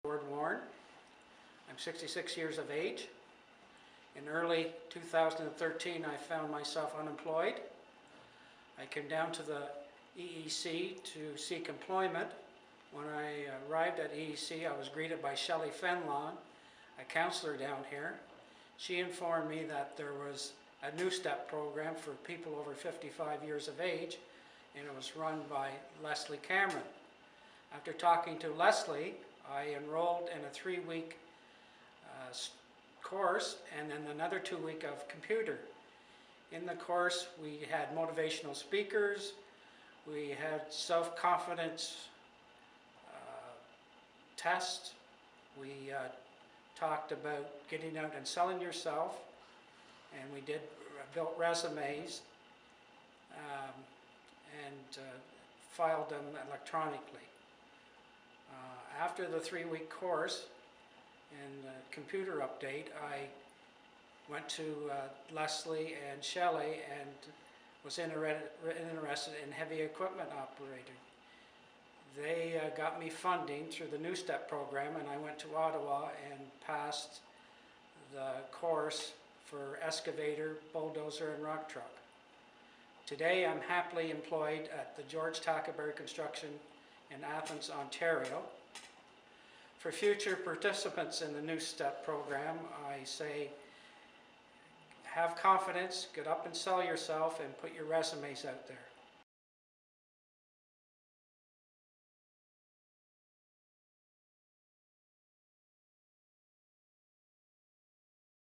Warren. I'm 66 years of age. In early 2013, I found myself unemployed. I came down to the EEC to seek employment. When I arrived at EEC, I was greeted by Shelley Fenlon, a counselor down here. She informed me that there was a NEWSTEP program for people over 55 years of age, and it was run by Leslie Cameron. After talking to Leslie, I enrolled in a 3-week course and then another 2-week of computer. In the course, we had motivational speakers, we had self-confidence tests, we talked about getting out and selling yourself, and we built resumes and filed them electronically. After the 3-week course and computer update, I went to Leslie and Shelley and was interested in heavy equipment operating. They got me funding through the NEWSTEP program, and I went to Ottawa and passed the course for excavator, bulldozer, and rock truck. Today I'm happily employed at the George Tackleberry Construction in Athens, Ontario. For future participants in the NEWSTEP program, I say, have confidence, get up and sell yourself, and put your resumes out there.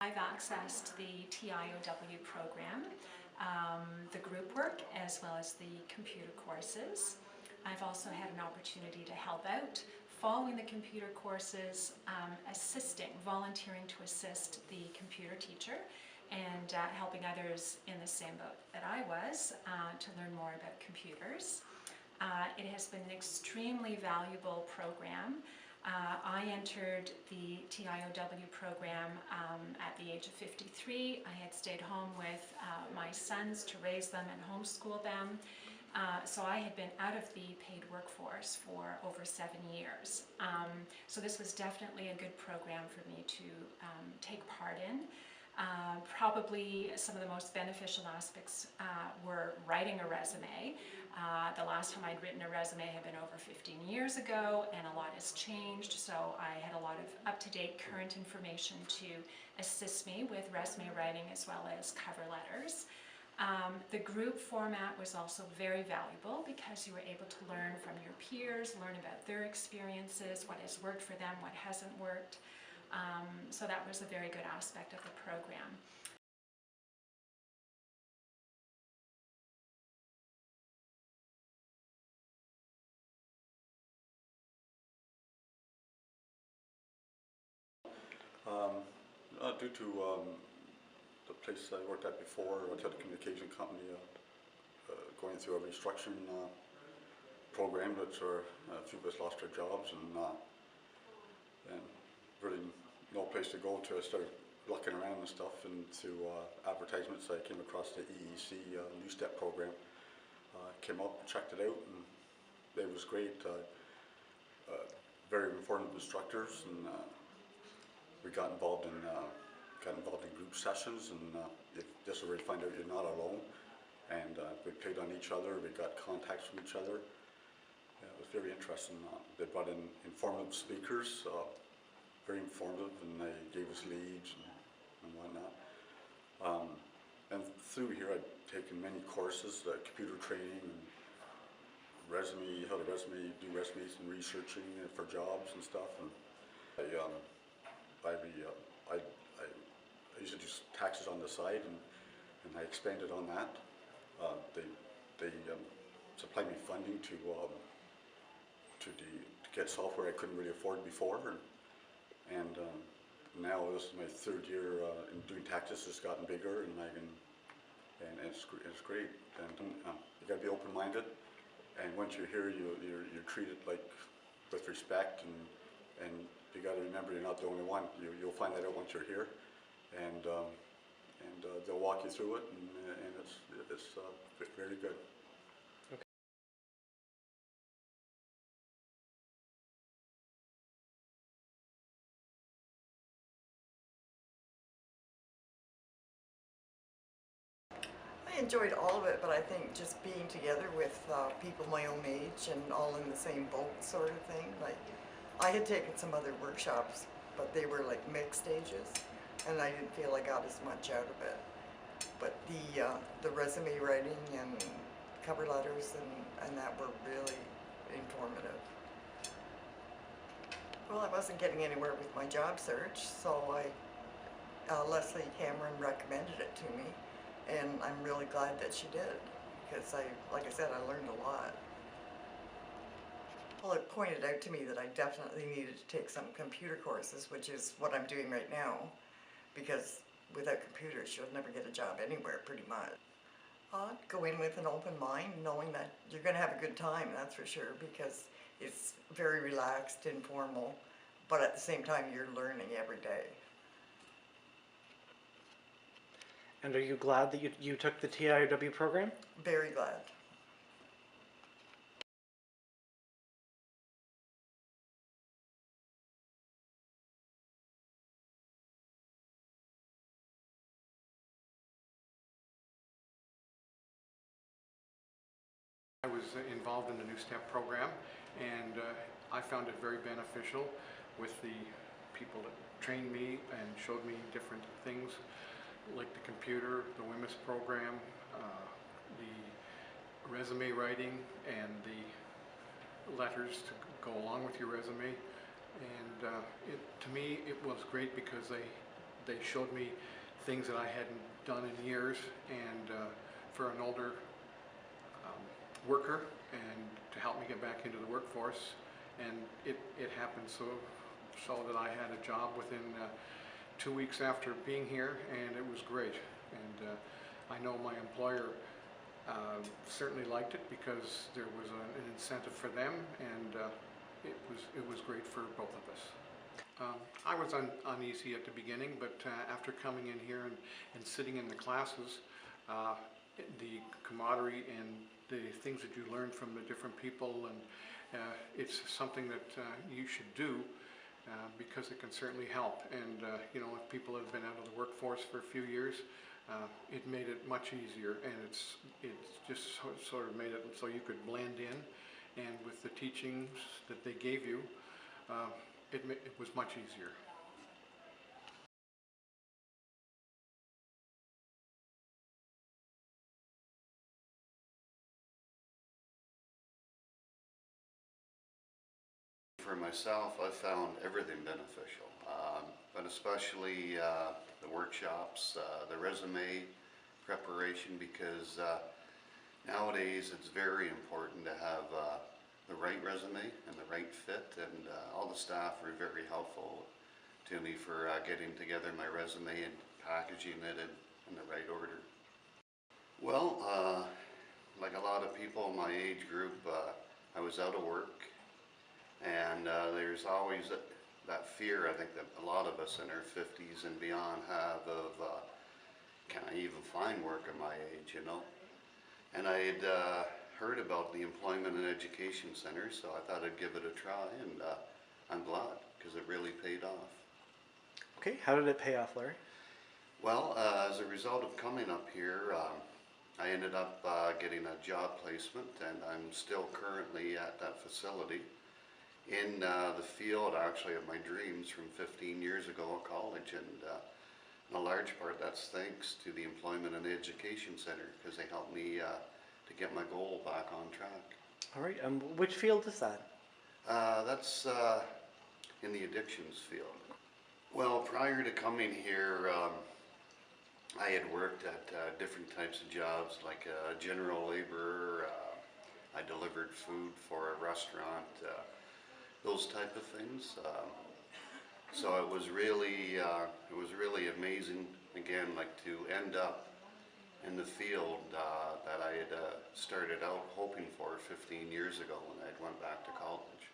I've accessed the TIOW program, the group work, as well as the computer courses. I've also had an opportunity to help out following the computer courses, volunteering to assist the computer teacher and helping others in the same boat that I was to learn more about computers. It has been an extremely valuable program. I entered the TIOW program at the age of 53. I had stayed home with my sons to raise them and homeschool them. So I had been out of the paid workforce for over 7 years. So this was definitely a good program for me to take part in. Probably some of the most beneficial aspects were writing a resume. The last time I'd written a resume had been over 15 years ago, and a lot has changed, so I had a lot of up-to-date current information to assist me with resume writing as well as cover letters. The group format was also very valuable because you were able to learn from your peers, learn about their experiences, what has worked for them, what hasn't worked. So that was a very good aspect of the program. Due to the place I worked at before, a telecommunication company, going through a restructuring program, a few of us lost our jobs, and really no place to go to. I started looking around and stuff, and through advertisements I came across the EEC NEWSTEP program. Came up, checked it out, and it was great. Very informative instructors, and we got involved in group sessions, and just to really find out you're not alone. And we played on each other. We got contacts from each other. It was very interesting. They brought in informative speakers, very informative, and they gave us leads and whatnot. And through here, I'd taken many courses, computer training, and how to do resumes and researching for jobs and stuff. And I used to do taxes on the side, and I expanded on that. They supplied me funding to get software I couldn't really afford before, and now this is my 3rd year in doing taxes. It's gotten bigger, and it's great. And you got to be open-minded, and once you're here, you're treated like with respect, and you got to remember you're not the only one. You'll find that out once you're here, and they'll walk you through it, and it's very good. enjoyed all of it, but I think just being together with people my own age and all in the same boat sort of thing. Like, I had taken some other workshops, but they were like mixed ages, and I didn't feel I got as much out of it. But the resume writing and cover letters and that were really informative. Well, I wasn't getting anywhere with my job search, so Leslie Cameron recommended it to me, and I'm really glad that she did, because like I said, I learned a lot. Well, it pointed out to me that I definitely needed to take some computer courses, which is what I'm doing right now, because without computers, you'll never get a job anywhere, pretty much. Go in with an open mind, knowing that you're going to have a good time, that's for sure, because it's very relaxed, informal, but at the same time, you're learning every day. And are you glad that you took the TIOW program? Very glad. I was involved in the NEWSTEP program, and I found it very beneficial with the people that trained me and showed me different things like the computer, the WMIS program, the resume writing, and the letters to go along with your resume. And to me it was great because they showed me things that I hadn't done in years, and for an older worker, and to help me get back into the workforce. And it happened so that I had a job within 2 weeks after being here, and it was great. And I know my employer certainly liked it because there was an incentive for them, and it was great for both of us. I was uneasy at the beginning, but after coming in here and sitting in the classes, the camaraderie and the things that you learn from the different people, and it's something that you should do because it can certainly help. And you know, if people have been out of the workforce for a few years, it made it much easier, and it's just sort of made it so you could blend in, and with the teachings that they gave you, it was much easier. For myself, I found everything beneficial, but especially the workshops, the resume preparation, because nowadays it's very important to have the right resume and the right fit, and all the staff were very helpful to me for getting together my resume and packaging it in the right order. Well, like a lot of people in my age group, I was out of work. And there's always that fear, I think, that a lot of us in our 50s and beyond have of, can I even find work at my age, you know? And I had heard about the Employment and Education Center, so I thought I'd give it a try, and I'm glad, because it really paid off. Okay, how did it pay off, Larry? Well, as a result of coming up here, I ended up getting a job placement, and I'm still currently at that facility. In the field, actually, of my dreams from 15 years ago at college, and in a large part that's thanks to the Employment and Education Center, because they helped me to get my goal back on track. All right, which field is that? That's in the addictions field. Well, prior to coming here, I had worked at different types of jobs, like general laborer. I delivered food for a restaurant. Those type of things. So it was really amazing, again, like to end up in the field that I had started out hoping for 15 years ago when I went back to college.